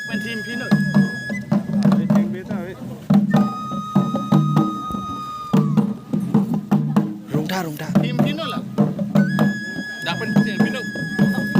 เป็นทีมพี่หนุ่ย Ting beta weh. Rongda. ทีมพี่หนุ่ยล่ะดักเป็นเสียงพี่หนุ่ย Rongda.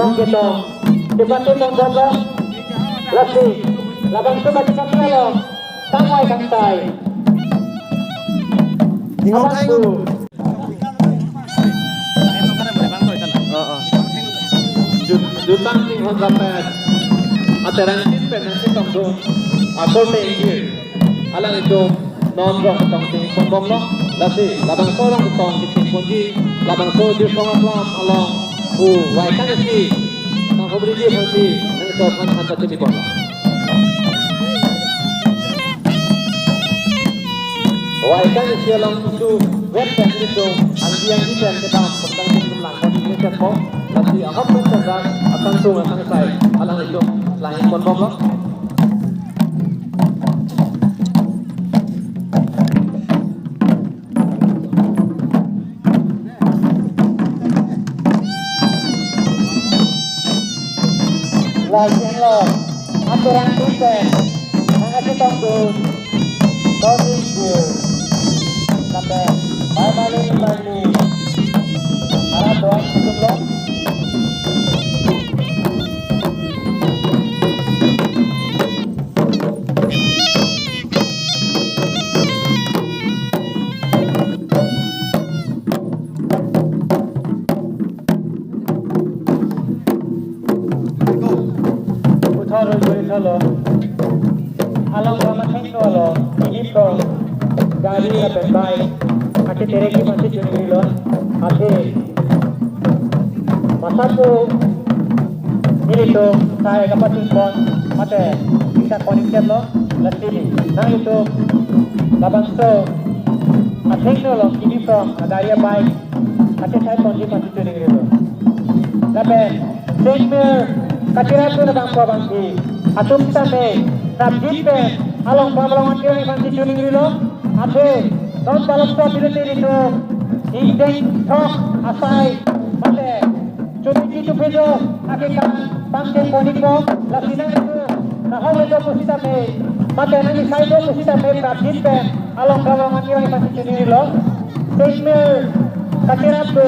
Rong Ketong cepat Ketong jaga Lasi labang cepat cepat lo tangwai kantai Tingok kayo. Jutang sing hon rapat ateran tin pen nang Ketong do akor te ingir alang itu non Rong Ketong sing pom lo Lasi labang sorong Ketong sing ponji labang so di songa plam along wai kan si tang hobri di hati nang so kan hanta ti pon wai kan si along su wet kan itu andiang di pen Ketong petang sing lang pon ni tempo Lasi ahap pun sedang akan tung akan sai alang itu langit pon bom lo Lagi lo aturan tusen mengasih tonggu tonggu sampai balik arah doang tutup lo lo alam ramah hingga lo ini pro gari LAPEN baik akhir tereki masih curi lo akhir masa tu ini tu saya dapat timbon mate bisa connected lo lagi nah itu labang so akhir lo ini pro gari baik akhir saya ponji masih curi lo LAPEN senior kaciratu na bang pabangki atum tame sabjit pe along babalong antiro ni fanti tuning rilo ate don balapto pilete rito ingdeng thok asai mate chumi tu pejo akekan pangke poniko lasina itu nahole do pusita me mate nani sai do pusita me sabjit pe along babalong antiro ni fanti tuning rilo senior kaciratu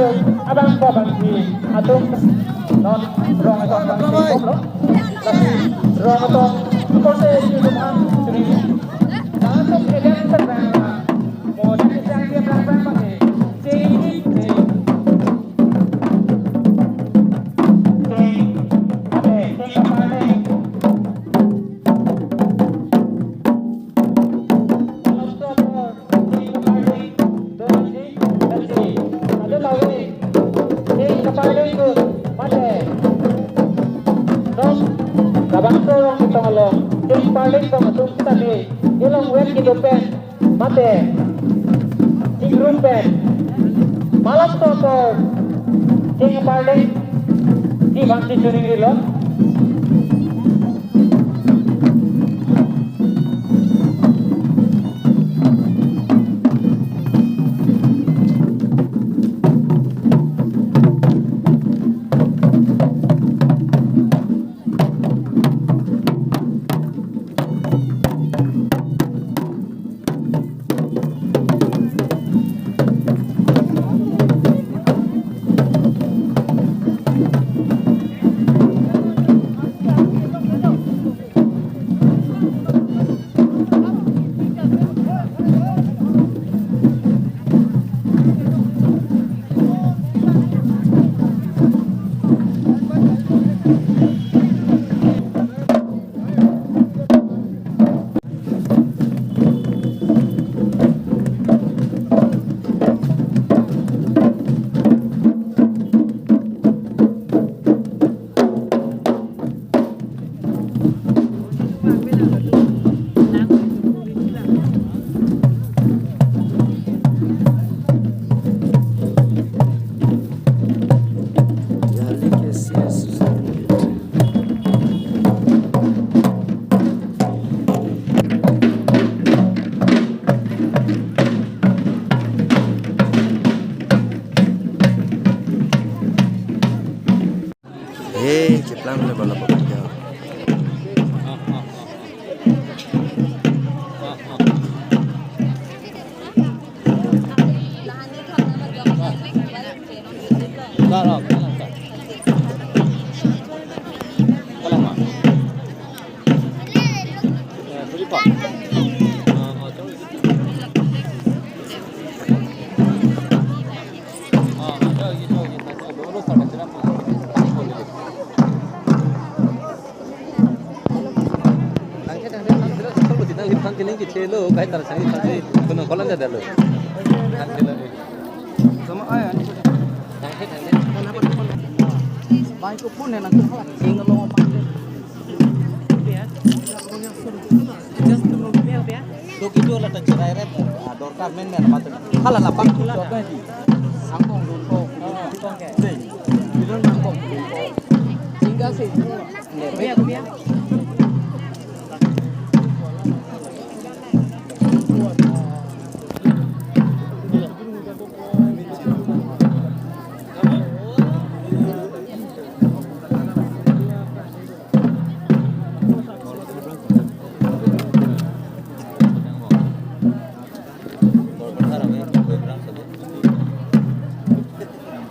abang pabangki atum non Rong atau bangki lo Rong atau konte itu kan jadi jangan tuh kalian terbang mau jadi yang dia berapa pakai ini paling pengatur tadi ilang wet gitu pen mate tingrum pen malam topor ting paling di bangsi curing dilo Ceplang le bala pekerja. Pak.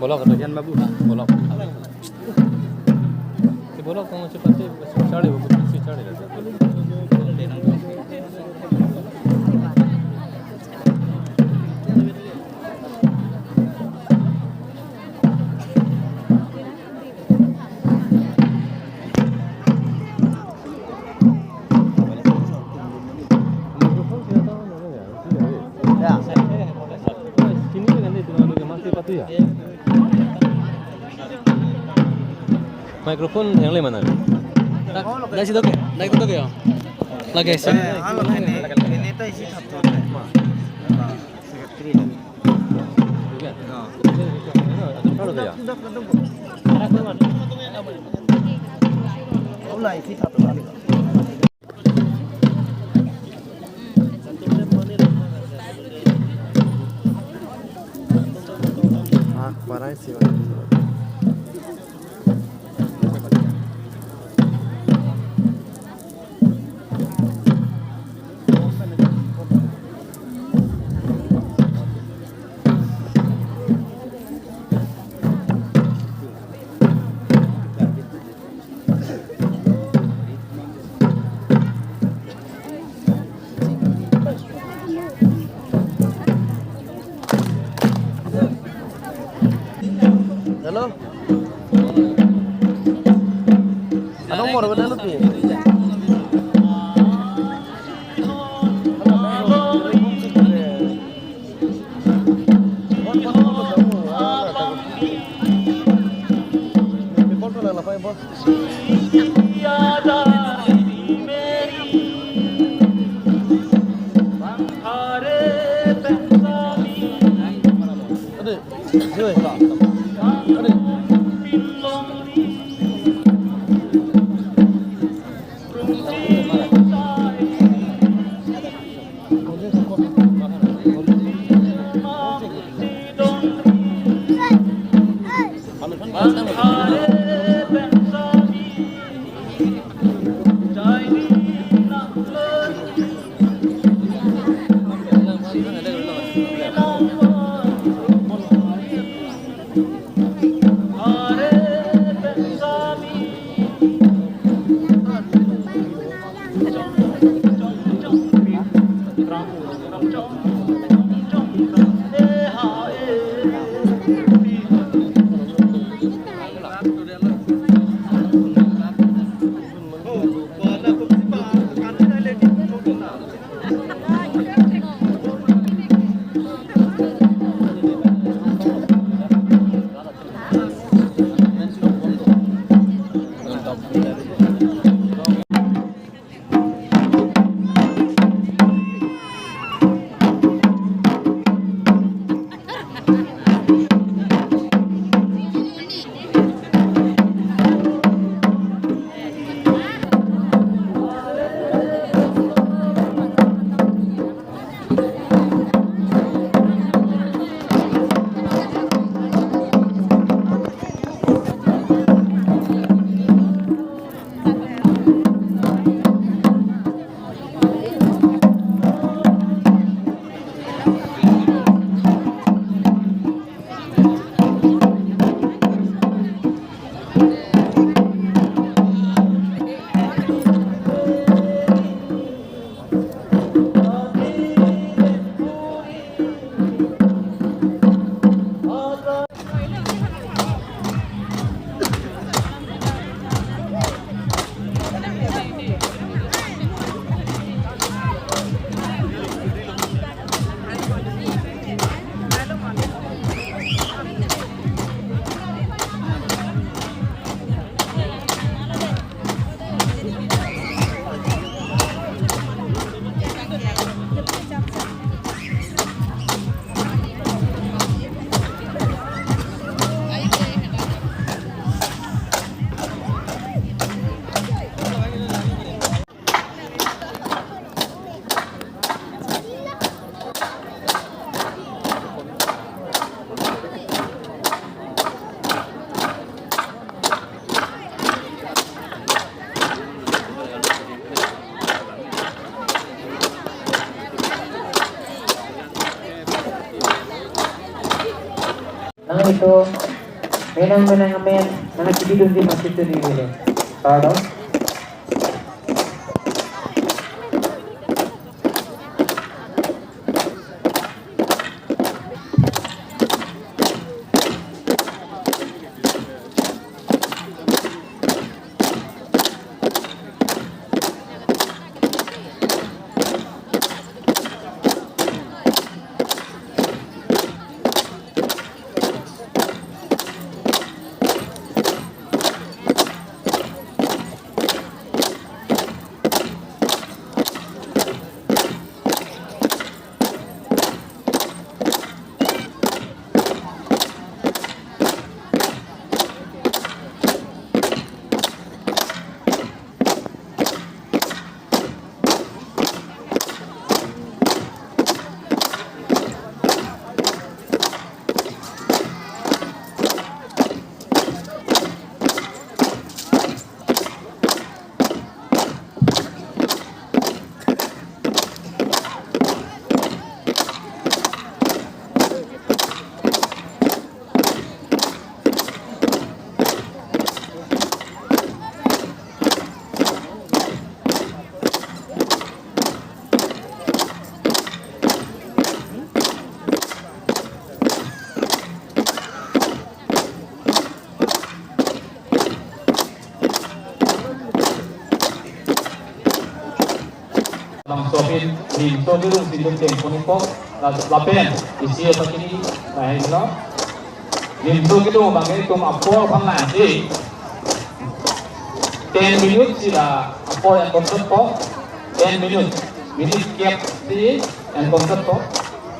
Bolok atau jangan babu? Bolok. Si bolok kamu cepat sih, cari babu si cari lah. Mikrofon yang lain mana? Dari situ ke? Dari situ ke ya? Lagi sih. Ini tuh isi satu. Parah sih. Halo. Anong mo rin na pi? itu menang amen mana kidi dundi masih tu di ini. Pardon. Sopin di Sopirung di Lumpeng Punipok LAPEN isi apa kini lain lo di Sopirung bagai itu apa pernah sih 10 minutes sila apa yang konsep po 10 minutes gap sih yang konsep po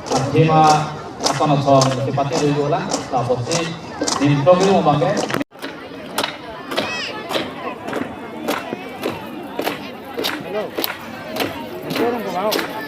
akhirnya akan nonton cepatnya dulu lah tapos sih di Sopirung bagai Turun ke bawah.